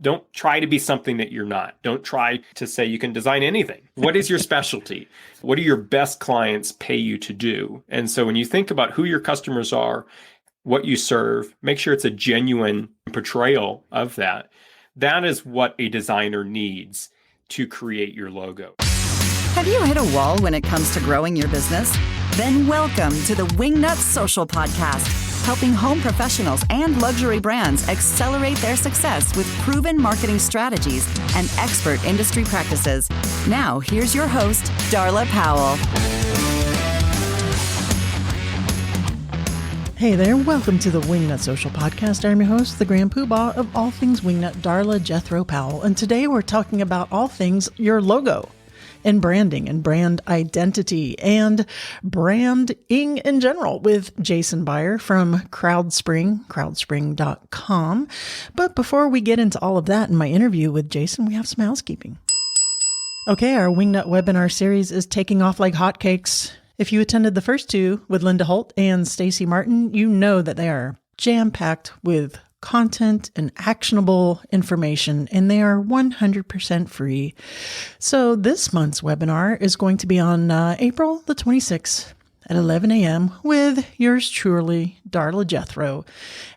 Don't try to be something that you're not. Don't try to say you can design anything. What is your specialty? What do your best clients pay you to do? And so when you think about who your customers are, what you serve, make sure it's a genuine portrayal of that. That is what a designer needs to create your logo. Have you hit a wall when it comes to growing your business? Then welcome to the Wingnut Social podcast, helping home professionals and luxury brands accelerate their success with proven marketing strategies and expert industry practices. Now, here's your host, Darla Powell. Hey there, welcome to the Wingnut Social podcast. I'm your host, the Grand Poobah of all things Wingnut, Darla Jethro Powell. And today we're talking about all things your logo and branding and brand identity and branding in general with Jason Byer from Crowdspring, crowdspring.com. But before we get into all of that in my interview with Jason, we have some housekeeping. Okay, our Wingnut webinar series is taking off like hotcakes. If you attended the first two with Linda Holt and Stacy Martin, you know that they are jam-packed with content and actionable information, and they are 100% free. So this month's webinar is going to be on April the 26th at 11 a.m. with yours truly, Darla Jethro.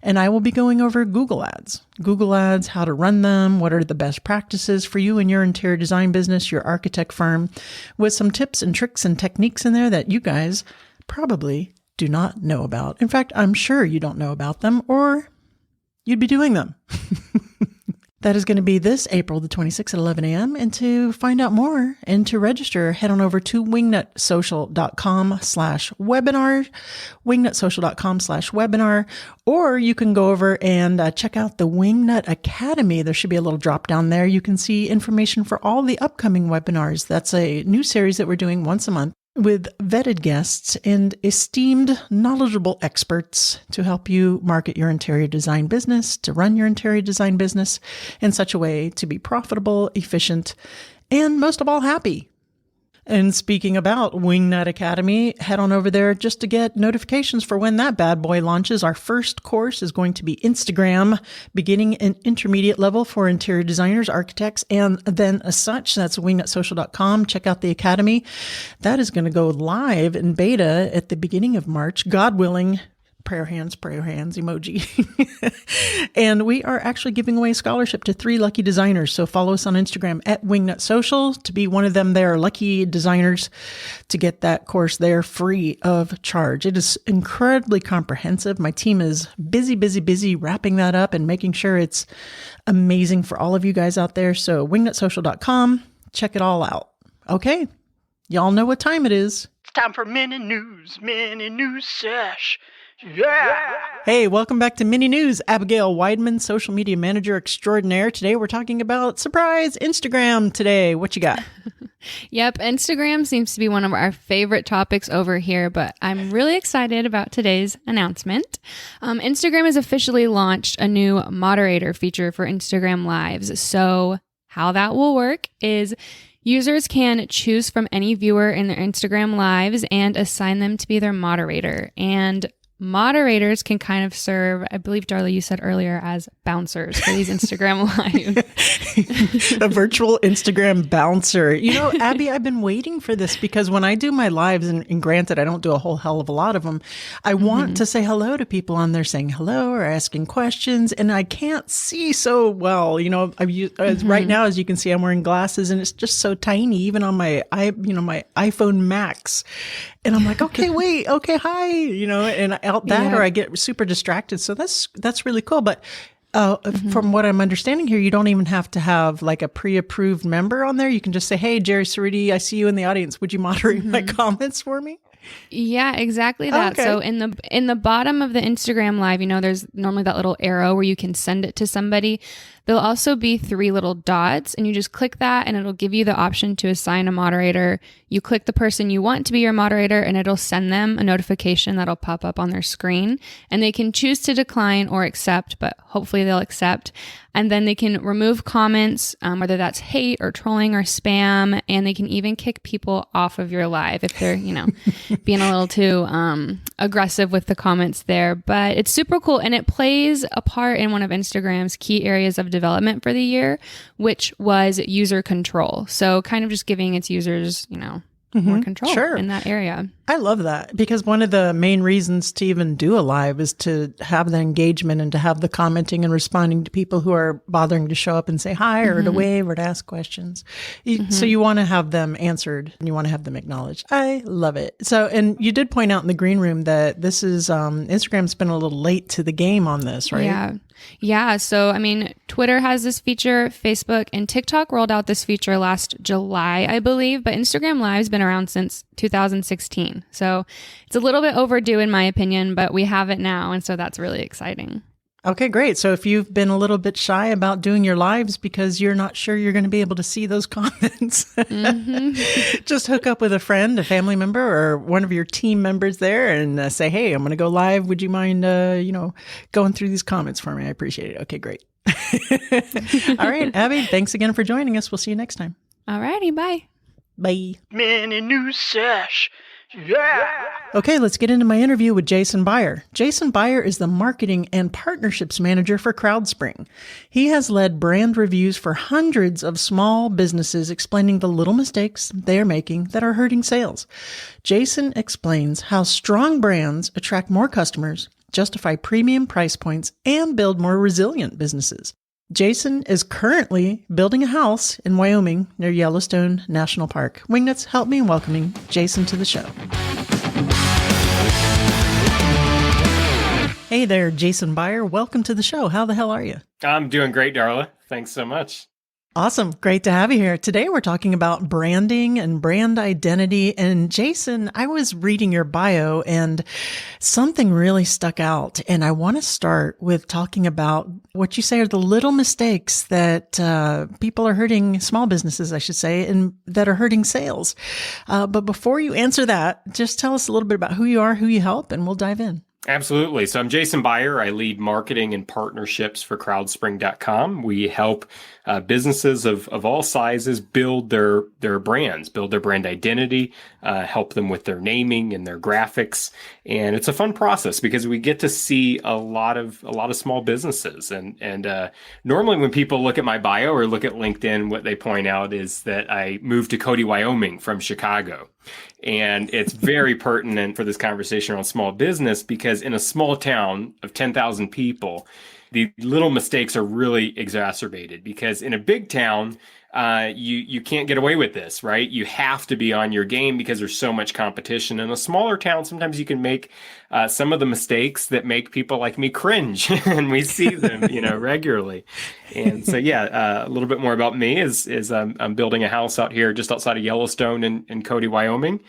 And I will be going over Google Ads. Google Ads, how to run them, what are the best practices for you and your interior design business, your architect firm, with some tips and tricks and techniques in there that you guys probably do not know about. In fact, I'm sure you don't know about them, or you'd be doing them. That is going to be this April the 26th at 11 a.m. And to find out more and to register, head on over to wingnutsocial.com/webinar, wingnutsocial.com/webinar, or you can go over and check out the Wingnut Academy. There should be a little drop down there. You can see information for all the upcoming webinars. That's a new series that we're doing once a month with vetted guests and esteemed, knowledgeable experts to help you market your interior design business, to run your interior design business in such a way to be profitable, efficient, and most of all, happy. And speaking about Wingnut Academy, head on over there just to get notifications for when that bad boy launches. Our first course is going to be Instagram, beginning and intermediate level for interior designers, architects, and then as such. That's wingnutsocial.com. Check out the Academy. That is going to go live in beta at the beginning of March, God willing. Prayer hands emoji. And we are actually giving away a scholarship to 3 lucky designers. So follow us on Instagram at Wingnut Social to be one of them. They are lucky designers to get that course there free of charge. It is incredibly comprehensive. My team is busy wrapping that up and making sure it's amazing for all of you guys out there. So wingnutsocial.com, check it all out. Okay, y'all know what time it is. It's time for mini news sesh. Yeah. Hey, welcome back to Mini News. Abigail Weidman, social media manager extraordinaire. Today we're talking about surprise Instagram today. What you got? Yep, Instagram seems to be one of our favorite topics over here, but I'm really excited about today's announcement. Instagram has officially launched a new moderator feature for Instagram Lives. So how that will work is users can choose from any viewer in their Instagram Lives and assign them to be their moderator. And moderators can kind of serve, I believe, Darla, you said earlier, as bouncers for these Instagram Live. A virtual Instagram bouncer. You know, Abby, I've been waiting for this because when I do my lives, and granted, I don't do a whole hell of a lot of them, I want to say hello to people on there saying hello or asking questions, and I can't see so well. You know, right now, as you can see, I'm wearing glasses, and it's just so tiny, even on my my iPhone Max. And I'm like, okay, wait, okay, hi, and out that, or I get super distracted. So that's really cool. But from what I'm understanding here, you don't even have to have like a pre-approved member on there. You can just say, hey, Jerry Cerruti, I see you in the audience. Would you moderate my comments for me? Yeah, exactly that. Okay. So in the bottom of the Instagram Live, there's normally that little arrow where you can send it to somebody. There'll also be 3 little dots, and you just click that and it'll give you the option to assign a moderator. You click the person you want to be your moderator and it'll send them a notification that'll pop up on their screen, and they can choose to decline or accept, but hopefully they'll accept. And then they can remove comments, whether that's hate or trolling or spam, and they can even kick people off of your live if they're, being a little too aggressive with the comments there. But it's super cool, and it plays a part in one of Instagram's key areas of development for the year, which was user control. So kind of just giving its users, more control in that area. I love that, because one of the main reasons to even do a live is to have the engagement and to have the commenting and responding to people who are bothering to show up and say hi or to wave or to ask questions. So you want to have them answered and you want to have them acknowledged. I love it. So, and you did point out in the green room that this is, Instagram's been a little late to the game on this, right? Yeah. Yeah. So, I mean, Twitter has this feature, Facebook and TikTok rolled out this feature last July, I believe, but Instagram Live's been around since 2016. So it's a little bit overdue in my opinion, but we have it now. And so that's really exciting. Okay, great. So if you've been a little bit shy about doing your lives because you're not sure you're going to be able to see those comments, just hook up with a friend, a family member, or one of your team members there and say, hey, I'm going to go live. Would you mind, going through these comments for me? I appreciate it. Okay, great. All right, Abby, thanks again for joining us. We'll see you next time. All righty. Bye. Bye. Mini new Sesh. Yeah. Okay, let's get into my interview with Jason Byer. Jason Byer is the marketing and partnerships manager for Crowdspring. He has led brand reviews for hundreds of small businesses, explaining the little mistakes they are making that are hurting sales. Jason explains how strong brands attract more customers, justify premium price points, and build more resilient businesses. Jason is currently building a house in Wyoming near Yellowstone National Park. Wingnuts, help me in welcoming Jason to the show. Hey there, Jason Byer. Welcome to the show. How the hell are you? I'm doing great, Darla. Thanks so much. Awesome. Great to have you here. Today we're talking about branding and brand identity. And Jason, I was reading your bio and something really stuck out. And I want to start with talking about what you say are the little mistakes that people are hurting, small businesses, I should say, and that are hurting sales. But before you answer that, just tell us a little bit about who you are, who you help, and we'll dive in. Absolutely. So I'm Jason Byer. I lead marketing and partnerships for Crowdspring.com. We help businesses of all sizes build their brands, build their brand identity, help them with their naming and their graphics. And it's a fun process because we get to see a lot of small businesses. And normally when people look at my bio or look at LinkedIn, what they point out is that I moved to Cody, Wyoming from Chicago. And it's very pertinent for this conversation around small business because in a small town of 10,000 people, the little mistakes are really exacerbated because in a big town, you can't get away with this, right? You have to be on your game because there's so much competition. In a smaller town, sometimes you can make some of the mistakes that make people like me cringe, and we see them, regularly. And so, a little bit more about me is I'm building a house out here just outside of Yellowstone in Cody, Wyoming.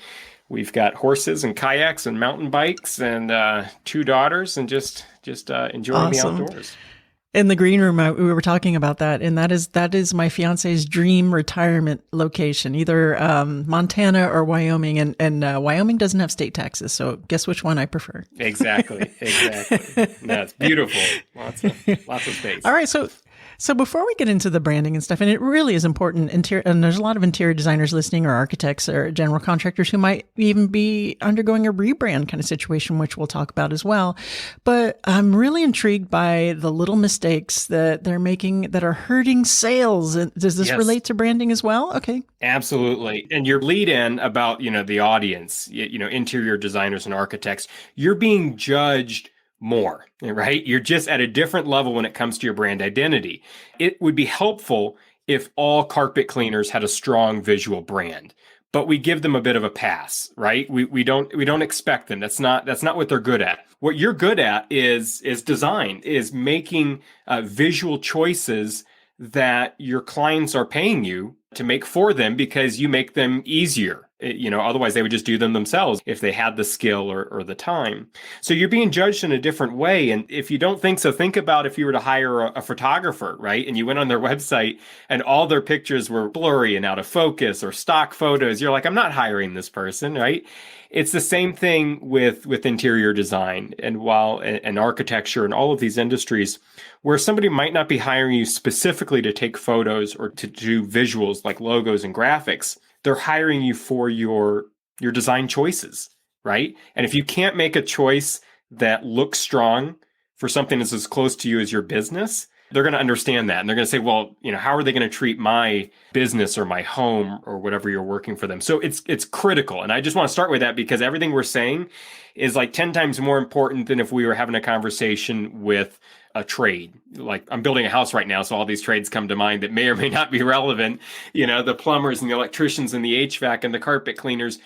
We've got horses and kayaks and mountain bikes and 2 daughters and just enjoying the outdoors. In the green room, we were talking about that, and that is my fiance's dream retirement location, either Montana or Wyoming, and Wyoming doesn't have state taxes, so guess which one I prefer. Exactly. No, it's beautiful. Lots of space. All right, so before we get into the branding and stuff, and it really is important, and there's a lot of interior designers listening, or architects, or general contractors who might even be undergoing a rebrand kind of situation, which we'll talk about as well. But I'm really intrigued by the little mistakes that they're making that are hurting sales. And does this relate to branding as well? Okay. Absolutely. And your lead in about, the audience, interior designers and architects, you're being judged more, right? You're just at a different level when it comes to your brand identity. It would be helpful if all carpet cleaners had a strong visual brand, but we give them a bit of a pass, right? We don't expect them. That's not what they're good at. What you're good at is design, is making visual choices that your clients are paying you to make for them because you make them easier. Otherwise they would just do them themselves if they had the skill or the time. So you're being judged in a different way. And if you don't think so, think about if you were to hire a photographer, right? And you went on their website and all their pictures were blurry and out of focus or stock photos. You're like, I'm not hiring this person, right? It's the same thing with interior design and and architecture and all of these industries where somebody might not be hiring you specifically to take photos or to do visuals like logos and graphics. They're hiring you for your design choices, right? And if you can't make a choice that looks strong for something that's as close to you as your business, they're going to understand that. And they're going to say, well, how are they going to treat my business or my home or whatever you're working for them? So it's critical. And I just want to start with that because everything we're saying is like 10 times more important than if we were having a conversation with a trade. Like I'm building a house right now, so all these trades come to mind that may or may not be relevant. The plumbers and the electricians and the HVAC and the carpet cleaners,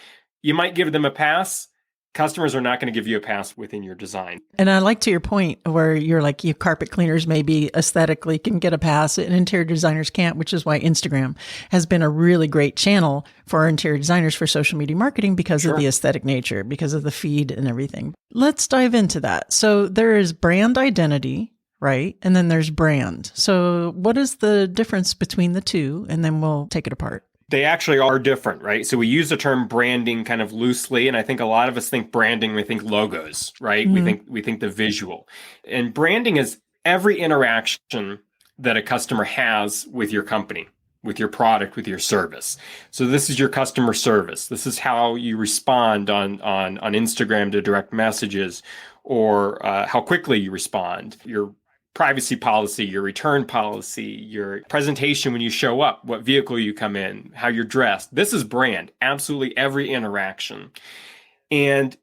you might give them a pass. Customers are not going to give you a pass within your design. And I like to your point where you're like, your carpet cleaners maybe aesthetically can get a pass and interior designers can't, which is why Instagram has been a really great channel for our interior designers for social media marketing because of the aesthetic nature, because of the feed and everything. Let's dive into that. So there is brand identity, right? And then there's brand. So what is the difference between the two? And then we'll take it apart. They actually are different, right? So we use the term branding kind of loosely, and I think a lot of us think branding, we think logos, right? Mm-hmm. We think the visual. And branding is every interaction that a customer has with your company, with your product, with your service. So this is your customer service. This is how you respond on Instagram to direct messages, or how quickly you respond. Your privacy policy, your return policy, your presentation when you show up, what vehicle you come in, how you're dressed. This is brand, absolutely every interaction. And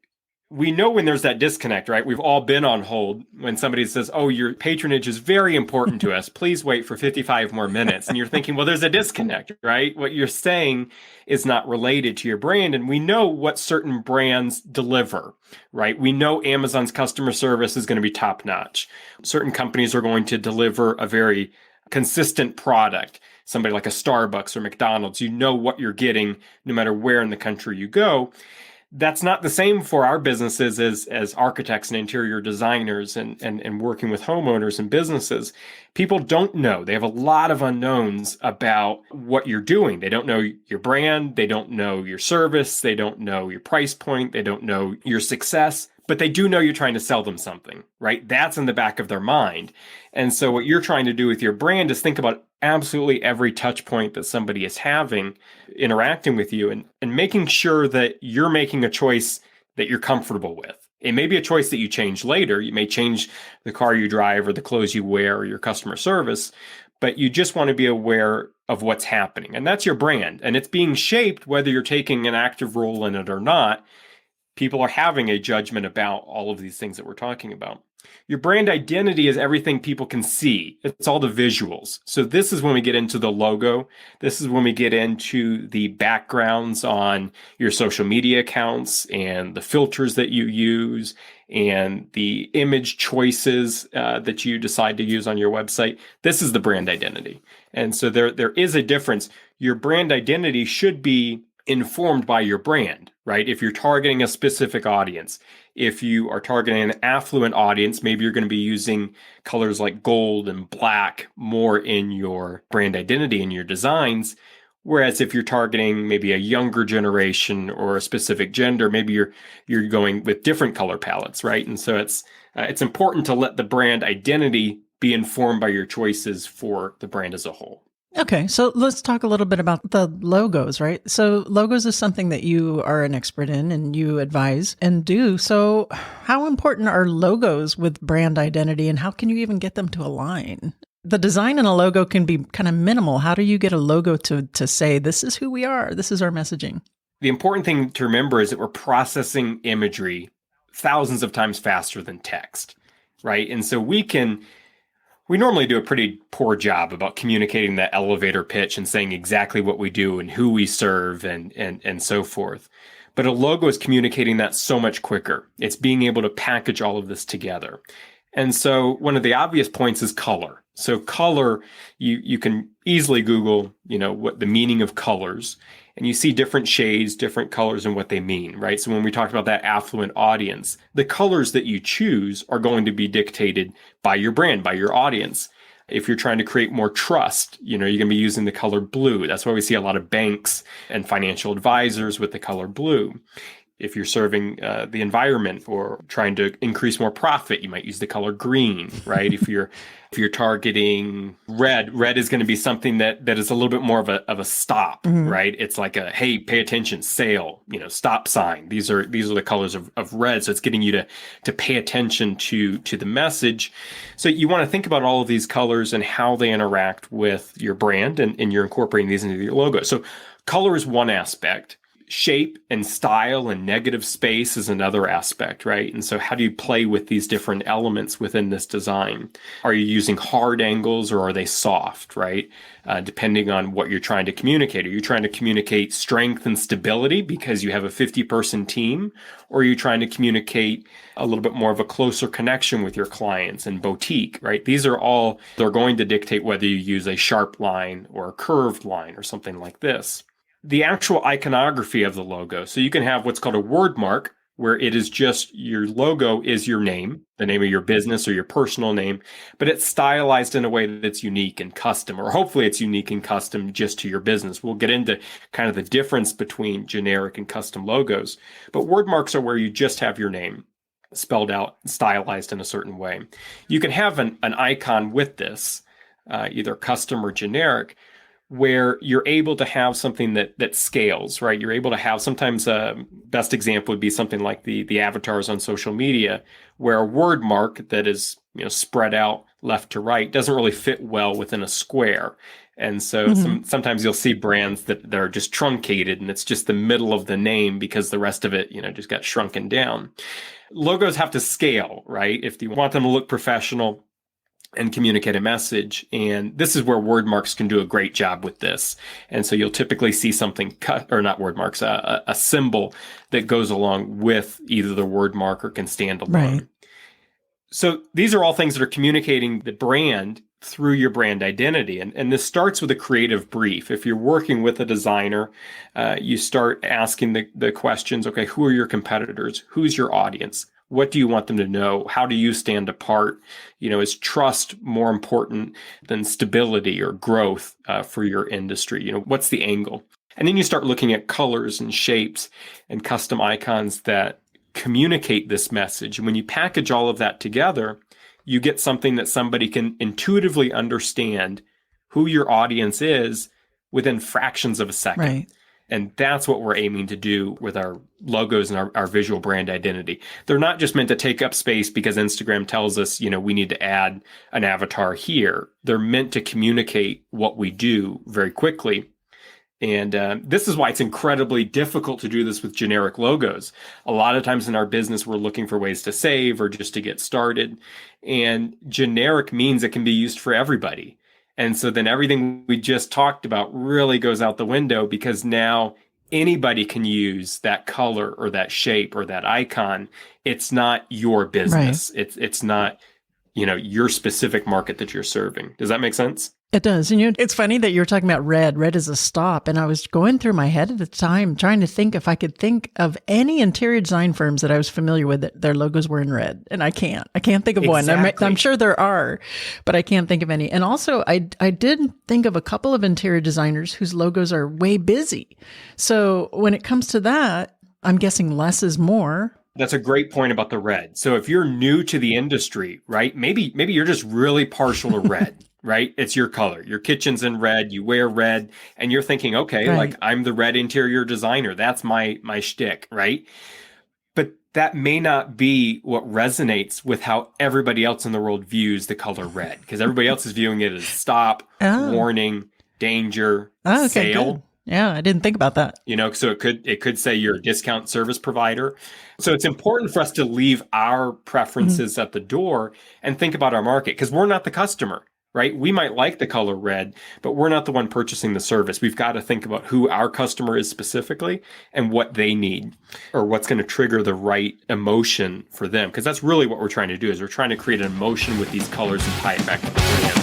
we know when there's that disconnect, right? We've all been on hold when somebody says, oh, your patronage is very important to us. Please wait for 55 more minutes. And you're thinking, well, there's a disconnect, right? What you're saying is not related to your brand. And we know what certain brands deliver, right? We know Amazon's customer service is going to be top notch. Certain companies are going to deliver a very consistent product. Somebody like a Starbucks or McDonald's, you know what you're getting no matter where in the country you go. That's not the same for our businesses as architects and interior designers and working with homeowners and businesses. People don't know. They have a lot of unknowns about what you're doing. They don't know your brand. They don't know your service. They don't know your price point. They don't know your success. But they do know you're trying to sell them something, right? That's in the back of their mind. And so what you're trying to do with your brand is think about absolutely every touch point that somebody is having, interacting with you, and making sure that you're making a choice that you're comfortable with. It may be a choice that you change later. You may change the car you drive or the clothes you wear or your customer service, but you just want to be aware of what's happening. And that's your brand. And it's being shaped whether you're taking an active role in it or not. People are having a judgment about all of these things that we're talking about. Your brand identity is everything people can see. It's all the visuals. So this is when we get into the logo. This is when we get into the backgrounds on your social media accounts and the filters that you use and the image choices that you decide to use on your website. This is the brand identity. And so there is a difference. Your brand identity should be informed by your brand, right? If you're targeting a specific audience, if you are targeting an affluent audience, maybe you're going to be using colors like gold and black more in your brand identity and your designs. Whereas if you're targeting maybe a younger generation or a specific gender, maybe you're going with different color palettes, right? And so it's important to let the brand identity be informed by your choices for the brand as a whole. Okay, so let's talk a little bit about the logos, right? So logos is something that you are an expert in and you advise and do. So how important are logos with brand identity and how can you even get them to align? The design in a logo can be kind of minimal. How do you get a logo to say, this is who we are, this is our messaging? The important thing to remember is that we're processing imagery thousands of times faster than text, right? And so we normally do a pretty poor job about communicating the elevator pitch and saying exactly what we do and who we serve and so forth. But a logo is communicating that so much quicker. It's being able to package all of this together. And so one of the obvious points is color. So color, you can easily Google, what the meaning of colors, and you see different shades, different colors and what they mean, right? So when we talked about that affluent audience, the colors that you choose are going to be dictated by your brand, by your audience. If you're trying to create more trust, you're going to be using the color blue. That's why we see a lot of banks and financial advisors with the color blue. If you're serving the environment or trying to increase more profit, you might use the color green, right? If you're targeting red is going to be something that is a little bit more of a stop, right? It's like a, hey, pay attention, sale, stop sign. These are the colors of red. So it's getting you to pay attention to the message. So you want to think about all of these colors and how they interact with your brand, and you're incorporating these into your logo. So color is one aspect. Shape and style and negative space is another aspect, right? And so how do you play with these different elements within this design? Are you using hard angles or are they soft, right? Depending on what you're trying to communicate. Are you trying to communicate strength and stability because you have a 50-person team? Or are you trying to communicate a little bit more of a closer connection with your clients and boutique, right? These are all, they're going to dictate whether you use a sharp line or a curved line or something like this. The actual iconography of the logo. So you can have what's called a word mark, where it is just your logo is your name, the name of your business or your personal name, but it's stylized in a way that's unique and custom, or hopefully it's unique and custom just to your business. We'll get into kind of the difference between generic and custom logos, but word marks are where you just have your name spelled out, stylized in a certain way. You can have an icon with this, either custom or generic, where you're able to have something that scales, right? You're able to have, sometimes best example would be something like the avatars on social media, where a word mark that is spread out left to right doesn't really fit well within a square. And so sometimes you'll see brands that are just truncated and it's just the middle of the name because the rest of it, just got shrunken down. Logos have to scale, right? If you want them to look professional and communicate a message. And this is where word marks can do a great job with this. And so you'll typically see something cut, or not word marks, a symbol that goes along with either the word mark or can stand alone. Right. So these are all things that are communicating the brand through your brand identity. And this starts with a creative brief. If you're working with a designer, you start asking the questions, okay, who are your competitors? Who's your audience? What do you want them to know? How do you stand apart? Is trust more important than stability or growth for your industry? What's the angle? And then you start looking at colors and shapes and custom icons that communicate this message. And when you package all of that together, you get something that somebody can intuitively understand who your audience is within fractions of a second. Right. And that's what we're aiming to do with our logos and our visual brand identity. They're not just meant to take up space because Instagram tells us, we need to add an avatar here. They're meant to communicate what we do very quickly. And this is why it's incredibly difficult to do this with generic logos. A lot of times in our business, we're looking for ways to save or just to get started. And generic means it can be used for everybody. And so then everything we just talked about really goes out the window because now anybody can use that color or that shape or that icon. It's not your business. Right. It's not, your specific market that you're serving. Does that make sense? It does. And it's funny that you're talking about red. Red is a stop. And I was going through my head at the time, trying to think if I could think of any interior design firms that I was familiar with that their logos were in red. And I can't think of one. I'm sure there are, but I can't think of any. And also I did think of a couple of interior designers whose logos are way busy. So when it comes to that, I'm guessing less is more. That's a great point about the red. So if you're new to the industry, right, maybe you're just really partial to red. Right? It's your color. Your kitchen's in red. You wear red, and you're thinking, okay, right, like I'm the red interior designer. That's my shtick, right? But that may not be what resonates with how everybody else in the world views the color red, because everybody else is viewing it as stop, warning, danger, sale. Good. Yeah, I didn't think about that. So it could say you're a discount service provider. So it's important for us to leave our preferences at the door and think about our market, because we're not the customer. Right? We might like the color red, but we're not the one purchasing the service. We've got to think about who our customer is specifically and what they need, or what's going to trigger the right emotion for them. Because that's really what we're trying to do, is we're trying to create an emotion with these colors and tie it back to the brand.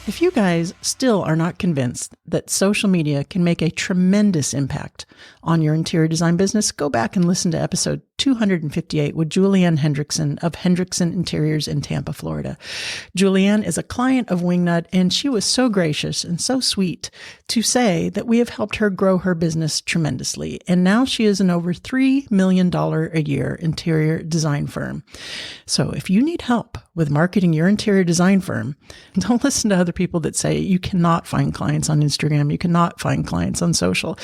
If you guys still are not convinced that social media can make a tremendous impact on your interior design business, go back and listen to episode 258 with Julianne Hendrickson of Hendrickson Interiors in Tampa, Florida. Julianne is a client of Wingnut, and she was so gracious and so sweet to say that we have helped her grow her business tremendously. And now she is an over $3 million a year interior design firm. So if you need help with marketing your interior design firm, don't listen to other people that say you cannot find clients on Instagram, you cannot find clients on social.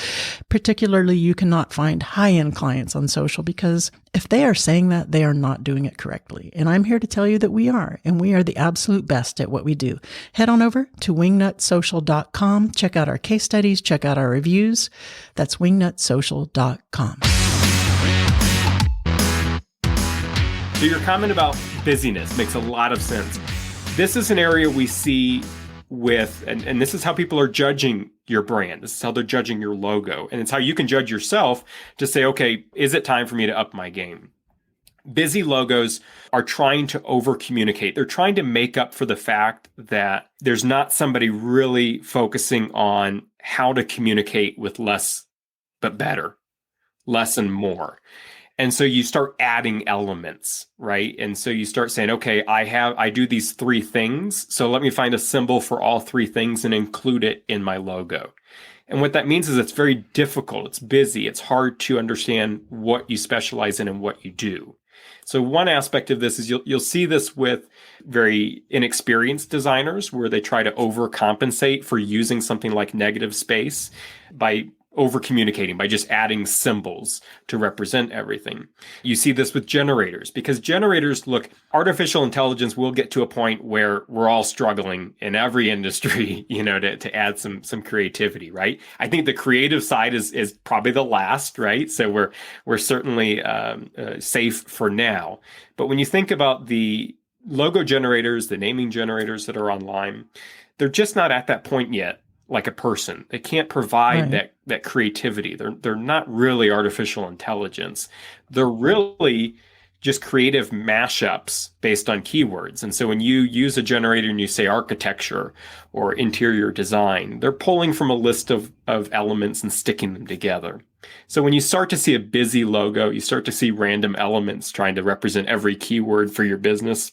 Particularly, you cannot find high-end clients on social, because if they are saying that, they are not doing it correctly. And I'm here to tell you that we are, and we are the absolute best at what we do. Head on over to wingnutsocial.com, check out our case studies, check out our reviews. That's wingnutsocial.com. So your comment about busyness makes a lot of sense. This is an area we see with, and this is how people are judging your brand. This is how they're judging your logo. And it's how you can judge yourself to say, okay, is it time for me to up my game? Busy logos are trying to over communicate. They're trying to make up for the fact that there's not somebody really focusing on how to communicate with less but better, less and more. And so you start adding elements, right? And so you start saying, okay, I do these three things. So let me find a symbol for all three things and include it in my logo. And what that means is it's very difficult. It's busy. It's hard to understand what you specialize in and what you do. So one aspect of this is you'll see this with very inexperienced designers, where they try to overcompensate for using something like negative space by over communicating, by just adding symbols to represent everything. You see this with generators, because generators, look, artificial intelligence will get to a point where we're all struggling in every industry, to add some creativity, right? I think the creative side is probably the last, right? So we're certainly safe for now. But when you think about the logo generators, the naming generators that are online, they're just not at that point yet. Like a person, they can't provide that creativity. They're not really artificial intelligence. They're really just creative mashups based on keywords. And so when you use a generator and you say architecture or interior design, they're pulling from a list of elements and sticking them together. So when you start to see a busy logo, you start to see random elements trying to represent every keyword for your business.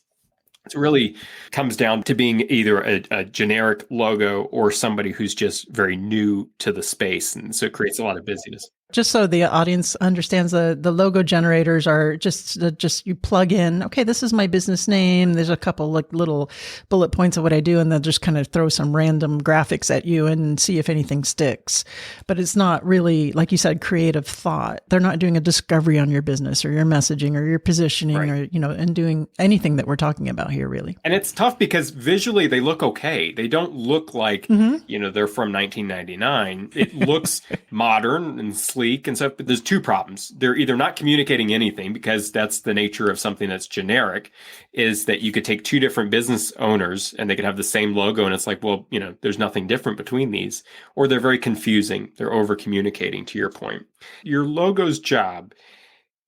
It really comes down to being either a generic logo or somebody who's just very new to the space. And so it creates a lot of busyness. Just so the audience understands, the logo generators are just you plug in, okay, this is my business name. There's a couple like little bullet points of what I do, and they'll just kind of throw some random graphics at you and see if anything sticks. But it's not really, like you said, creative thought. They're not doing a discovery on your business or your messaging or your positioning, right, or, and doing anything that we're talking about here, really. And it's tough because visually they look okay. They don't look like, they're from 1999. It looks modern and sleek and stuff, but there's two problems. They're either not communicating anything, because that's the nature of something that's generic, is that you could take two different business owners and they could have the same logo, and it's like, well, there's nothing different between these. Or they're very confusing. They're over communicating, to your point. Your logo's job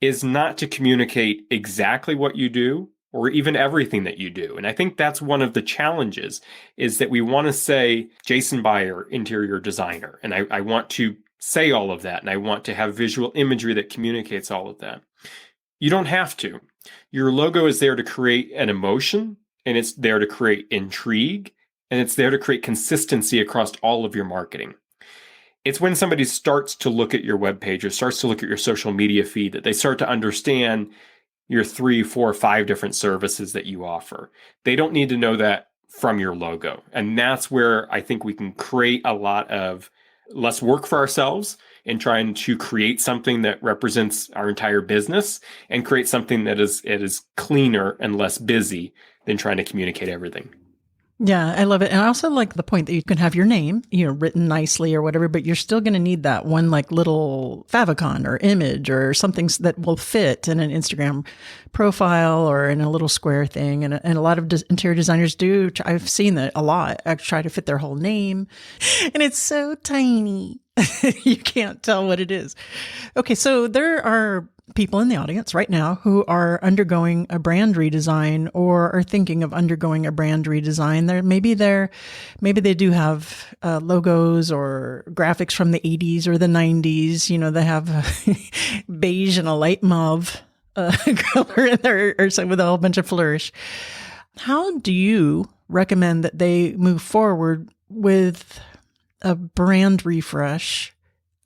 is not to communicate exactly what you do or even everything that you do. And I think that's one of the challenges, is that we want to say Jason Byer, interior designer, and I want to say all of that, and I want to have visual imagery that communicates all of that. You don't have to. Your logo is there to create an emotion, and it's there to create intrigue, and it's there to create consistency across all of your marketing. It's when somebody starts to look at your webpage or starts to look at your social media feed that they start to understand your 3, 4, 5 different services that you offer. They don't need to know that from your logo. And that's where I think we can create a lot of less work for ourselves in trying to create something that represents our entire business, and create something that is cleaner and less busy than trying to communicate everything. Yeah, I love it. And I also like the point that you can have your name, written nicely or whatever, but you're still going to need that one like little favicon or image or something that will fit in an Instagram profile or in a little square thing. And a lot of interior designers do. I've seen that a lot. I try to fit their whole name, and it's so tiny. You can't tell what it is. Okay, so there are people in the audience right now who are undergoing a brand redesign or are thinking of undergoing a brand redesign. Maybe they do have logos or graphics from the 80s or the 90s. They have beige and a light mauve color in there or something with a whole bunch of flourish. How do you recommend that they move forward with a brand refresh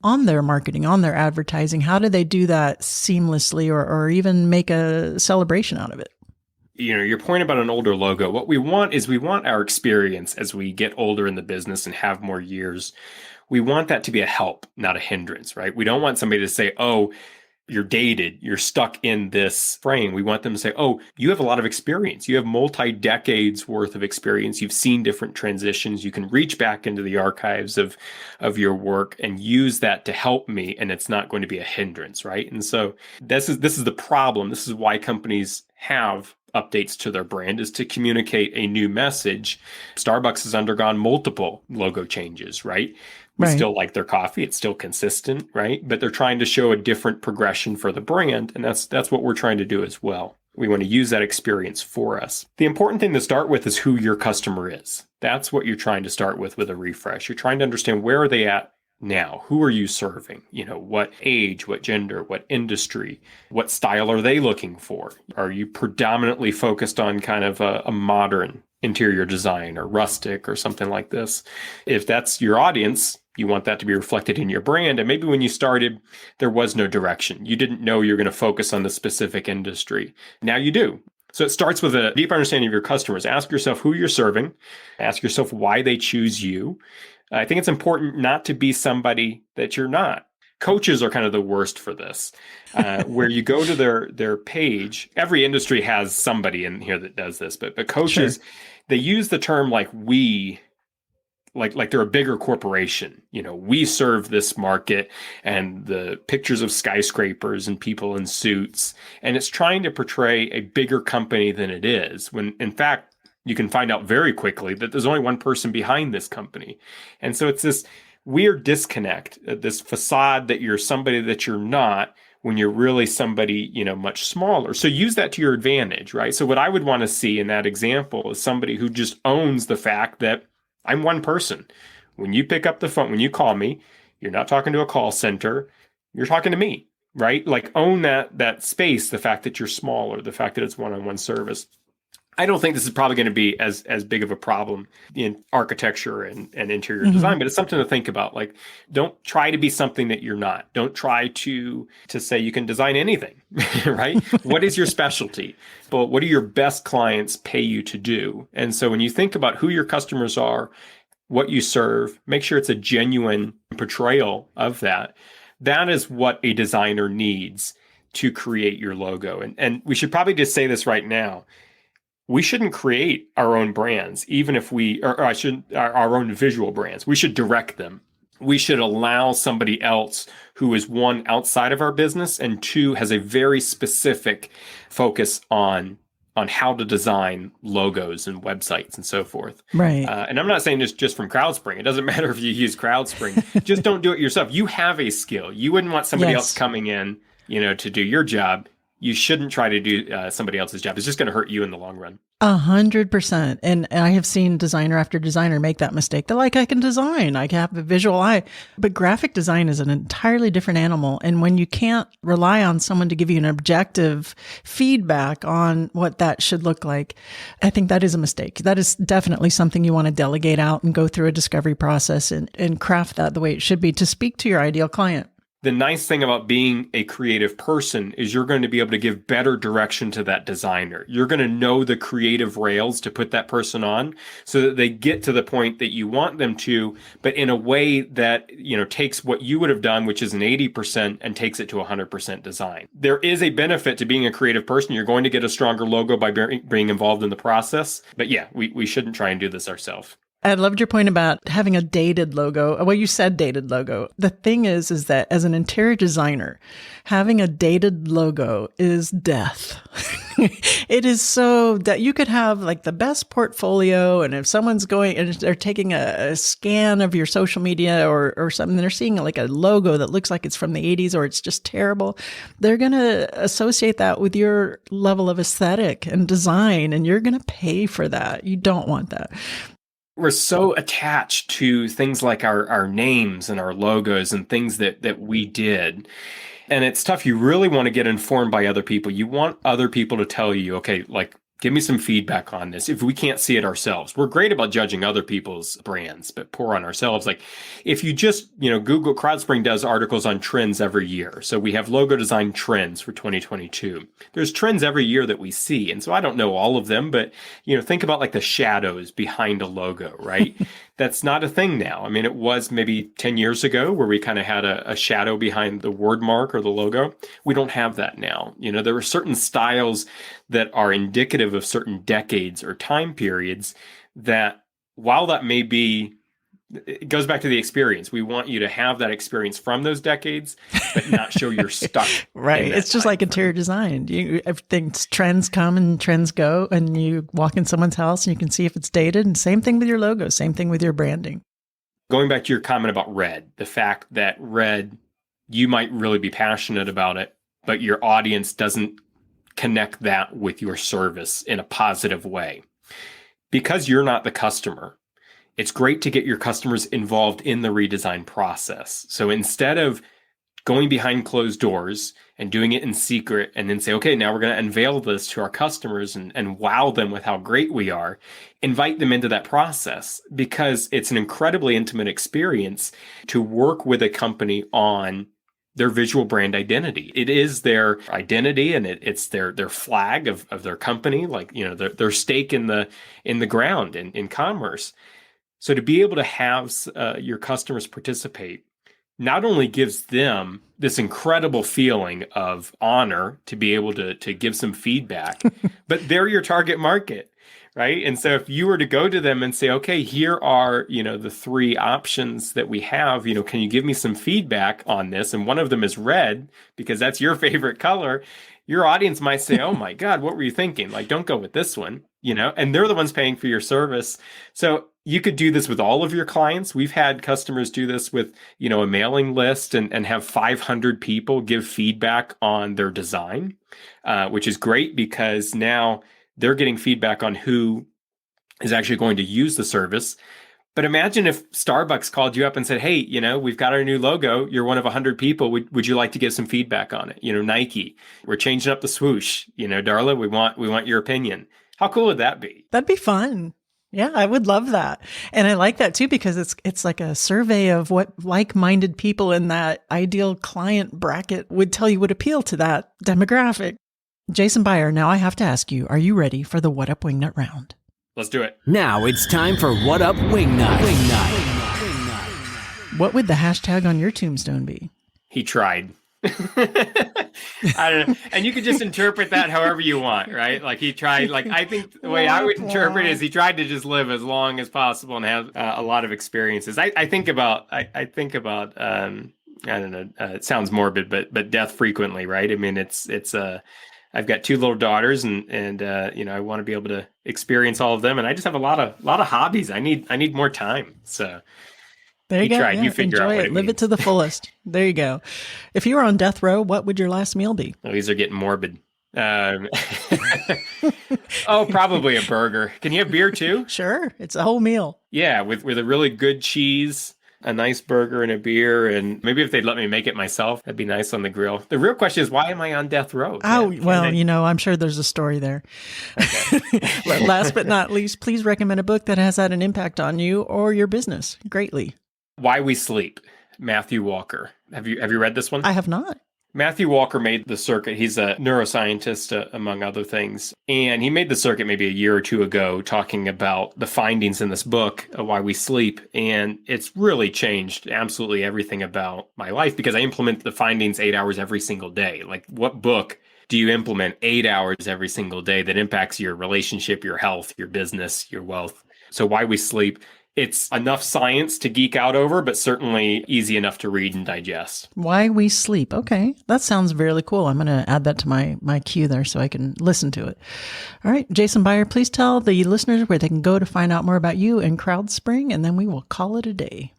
on their marketing, on their advertising? How do they do that seamlessly or even make a celebration out of it? Your point about an older logo, what we want is we want our experience as we get older in the business and have more years. We want that to be a help, not a hindrance, right? We don't want somebody to say, oh, you're dated, you're stuck in this frame. We want them to say, oh, you have a lot of experience. You have multi-decades worth of experience. You've seen different transitions. You can reach back into the archives of your work and use that to help me, and it's not going to be a hindrance, right? And so this is the problem. This is why companies have updates to their brand, is to communicate a new message. Starbucks has undergone multiple logo changes, right? We still like their coffee. It's still consistent, right? But they're trying to show a different progression for the brand. And that's what we're trying to do as well. We want to use that experience for us. The important thing to start with is who your customer is. That's what you're trying to start with a refresh. You're trying to understand, where are they at now? Who are you serving? What age, what gender, what industry, what style are they looking for? Are you predominantly focused on kind of a modern interior design or rustic or something like this? If that's your audience, you want that to be reflected in your brand. And maybe when you started, there was no direction. You didn't know you're going to focus on the specific industry. Now you do. So it starts with a deep understanding of your customers. Ask yourself who you're serving. Ask yourself why they choose you. I think it's important not to be somebody that you're not. Coaches are kind of the worst for this, where you go to their page. Every industry has somebody in here that does this, but coaches, they use the term like we, like they're a bigger corporation. We serve this market, and the pictures of skyscrapers and people in suits, and it's trying to portray a bigger company than it is, when in fact, you can find out very quickly that there's only one person behind this company. And so it's this weird disconnect, this facade that you're somebody that you're not, when you're really somebody, much smaller. So use that to your advantage, right? So what I would want to see in that example is somebody who just owns the fact that I'm one person. When you pick up the phone, when you call me, you're not talking to a call center, you're talking to me, right? Like, own that space, the fact that you're smaller, the fact that it's one-on-one service. I don't think this is probably going to be as big of a problem in architecture and interior design, but it's something to think about. Like, don't try to be something that you're not. Don't try to say you can design anything, right? What is your specialty? But what do your best clients pay you to do? And so when you think about who your customers are, what you serve, make sure it's a genuine portrayal of that. That is what a designer needs to create your logo. And we should probably just say this right now. We shouldn't create our own brands, even if our own visual brands. We should direct them. We should allow somebody else who is, one, outside of our business, and two, has a very specific focus on how to design logos and websites and so forth. Right. And I'm not saying this just from Crowdspring. It doesn't matter if you use Crowdspring. Just don't do it yourself. You have a skill. You wouldn't want somebody else coming in, to do your job. You shouldn't try to do somebody else's job. It's just going to hurt you in the long run. 100%. And I have seen designer after designer make that mistake. They're like, I can design, I can have a visual eye, but graphic design is an entirely different animal. And when you can't rely on someone to give you an objective feedback on what that should look like, I think that is a mistake. That is definitely something you want to delegate out and go through a discovery process and craft that the way it should be to speak to your ideal client. The nice thing about being a creative person is you're going to be able to give better direction to that designer. You're going to know the creative rails to put that person on so that they get to the point that you want them to, but in a way that, takes what you would have done, which is an 80%, and takes it to 100% design. There is a benefit to being a creative person. You're going to get a stronger logo by being involved in the process. But yeah, we shouldn't try and do this ourselves. I loved your point about having a dated logo. Well, you said dated logo. The thing is that as an interior designer, having a dated logo is death. It is so that you could have like the best portfolio, and if someone's going and they're taking a scan of your social media or something, they're seeing like a logo that looks like it's from the 80s or it's just terrible, they're going to associate that with your level of aesthetic and design, and you're going to pay for that. You don't want that. We're so attached to things like our names and our logos and things that we did. And it's tough. You really want to get informed by other people. You want other people to tell you, okay, like, give me some feedback on this if we can't see it ourselves. We're great about judging other people's brands, but poor on ourselves. Like if you just, Google, Crowdspring does articles on trends every year. So we have logo design trends for 2022. There's trends every year that we see. And so I don't know all of them, but, think about like the shadows behind a logo, right? That's not a thing now. I mean, it was maybe 10 years ago where we kind of had a shadow behind the word mark or the logo. We don't have that now. There are certain styles that are indicative of certain decades or time periods that, while that may be, it goes back to the experience. We want you to have that experience from those decades, but not show you're stuck. Right. It's just like interior design. Trends come and trends go, and you walk in someone's house and you can see if it's dated. And same thing with your logo, same thing with your branding. Going back to your comment about red, the fact that red, you might really be passionate about it, but your audience doesn't connect that with your service in a positive way. Because you're not the customer, it's great to get your customers involved in the redesign process. So instead of going behind closed doors and doing it in secret and then say, okay, now we're going to unveil this to our customers and wow them with how great we are, invite them into that process, because it's an incredibly intimate experience to work with a company on their visual brand identity. It is their identity, and it's their flag of their company, like, their stake in the ground in commerce. So to be able to have your customers participate not only gives them this incredible feeling of honor to be able to give some feedback, but they're your target market, right? And so if you were to go to them and say, okay, here are, the three options that we have, can you give me some feedback on this? And one of them is red, because that's your favorite color. Your audience might say, oh my God, what were you thinking? Like, don't go with this one, and they're the ones paying for your service. So you could do this with all of your clients. We've had customers do this with, a mailing list and have 500 people give feedback on their design, which is great because now they're getting feedback on who is actually going to use the service. But imagine if Starbucks called you up and said, hey, we've got our new logo. You're one of 100 people. Would you like to give some feedback on it? Nike, we're changing up the swoosh. Darla, we want your opinion. How cool would that be? That'd be fun. Yeah, I would love that. And I like that too, because it's like a survey of what like-minded people in that ideal client bracket would tell you would appeal to that demographic. Jason Byer, now I have to ask you, are you ready for the What Up Wingnut round? Let's do it. Now it's time for What Up Wingnut. What would the hashtag on your tombstone be? He tried. I don't know. And you could just interpret that however you want, right? Like he tried, like I think the way I would interpret it is he tried to just live as long as possible and have a lot of experiences. I think about, I don't know, it sounds morbid, but death frequently, right? I mean, I've got two little daughters and I want to be able to experience all of them. And I just have a lot of hobbies. I need more time. So there you go. Tried. Yeah, you figure out what it Live means. it to the fullest. There you go. If you were on death row, what would your last meal be? Oh, these are getting morbid. Probably a burger. Can you have beer too? Sure. It's a whole meal. Yeah, with a really good cheese, a nice burger and a beer, and maybe if they'd let me make it myself, that'd be nice on the grill. The real question is, why am I on death row? I'm sure there's a story there. Okay. Last but not least, please recommend a book that has had an impact on you or your business greatly. Why We Sleep, Matthew Walker. Have you read this one? I have not. Matthew Walker made the circuit. He's a neuroscientist, among other things. And he made the circuit maybe a year or two ago talking about the findings in this book, Why We Sleep. And it's really changed absolutely everything about my life because I implement the findings 8 hours every single day. Like, what book do you implement 8 hours every single day that impacts your relationship, your health, your business, your wealth? So Why We Sleep It's enough science to geek out over, but certainly easy enough to read and digest. Why We Sleep. Okay. That sounds really cool. I'm going to add that to my queue there so I can listen to it. All right. Jason Byer, please tell the listeners where they can go to find out more about you and Crowdspring, and then we will call it a day.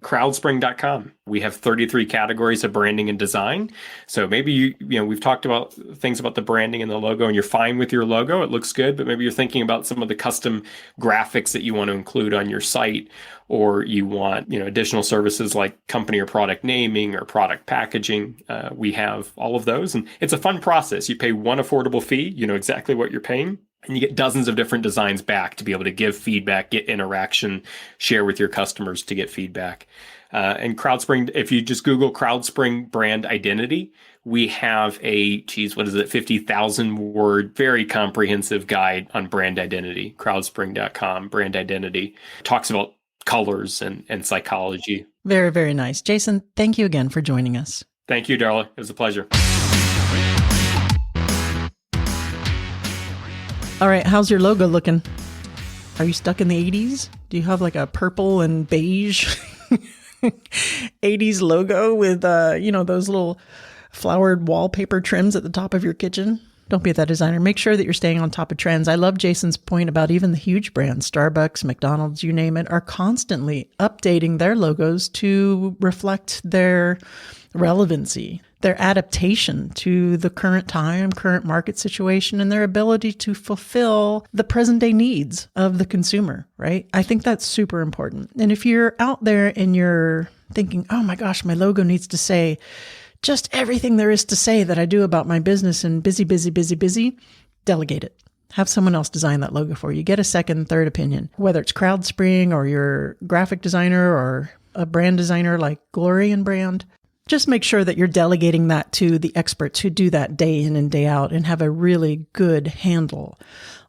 Crowdspring.com. We have 33 categories of branding and design. So maybe we've talked about things about the branding and the logo, and you're fine with your logo. It looks good, but maybe you're thinking about some of the custom graphics that you want to include on your site, or you want, additional services like company or product naming or product packaging. We have all of those, and it's a fun process. You pay one affordable fee, you know exactly what you're paying. And you get dozens of different designs back to be able to give feedback, get interaction, share with your customers to get feedback. And Crowdspring, if you just Google Crowdspring brand identity, we have a 50,000 word, very comprehensive guide on brand identity. Crowdspring.com, brand identity. Talks about colors and psychology. Very, very nice. Jason, thank you again for joining us. Thank you, Darla. It was a pleasure. All right, how's your logo looking? Are you stuck in the 80s? Do you have like a purple and beige 80s logo with, those little flowered wallpaper trims at the top of your kitchen? Don't be that designer. Make sure that you're staying on top of trends. I love Jason's point about even the huge brands, Starbucks, McDonald's, you name it, are constantly updating their logos to reflect their relevancy, their adaptation to the current time, current market situation, and their ability to fulfill the present day needs of the consumer, right? I think that's super important. And if you're out there and you're thinking, oh my gosh, my logo needs to say just everything there is to say that I do about my business and busy, delegate it. Have someone else design that logo for you. Get a second, third opinion, whether it's Crowdspring or your graphic designer or a brand designer like Glory and Brand. Just make sure that you're delegating that to the experts who do that day in and day out and have a really good handle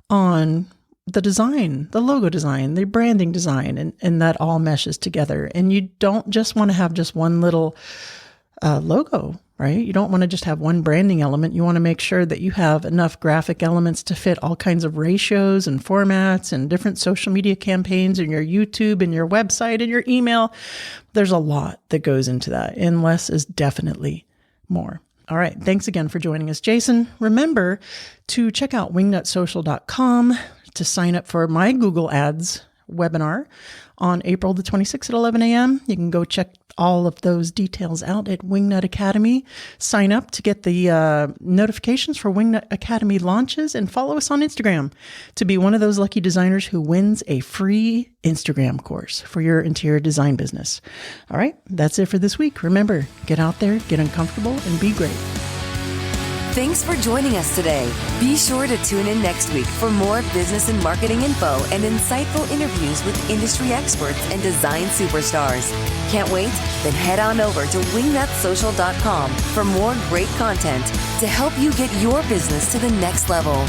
on the design, the logo design, the branding design, and that all meshes together. And you don't just want to have just one little logo, right? You don't want to just have one branding element. You want to make sure that you have enough graphic elements to fit all kinds of ratios and formats and different social media campaigns and your YouTube and your website and your email. There's a lot that goes into that, and less is definitely more. All right. Thanks again for joining us, Jason. Remember to check out wingnutsocial.com to sign up for my Google Ads webinar on April the 26th at 11 a.m. You can go check all of those details out at Wingnut Academy. Sign up to get the notifications for Wingnut Academy launches, and follow us on Instagram to be one of those lucky designers who wins a free Instagram course for your interior design business. All right, that's it for this week. Remember, get out there, get uncomfortable, and be great. Thanks for joining us today. Be sure to tune in next week for more business and marketing info and insightful interviews with industry experts and design superstars. Can't wait? Then head on over to wingnutsocial.com for more great content to help you get your business to the next level.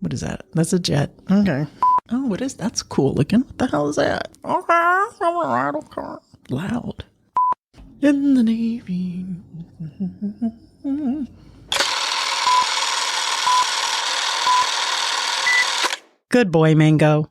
What is that? That's a jet. Okay. Oh, what is that's cool looking. What the hell is that? Okay. Loud. In the Navy. Good boy, Mango.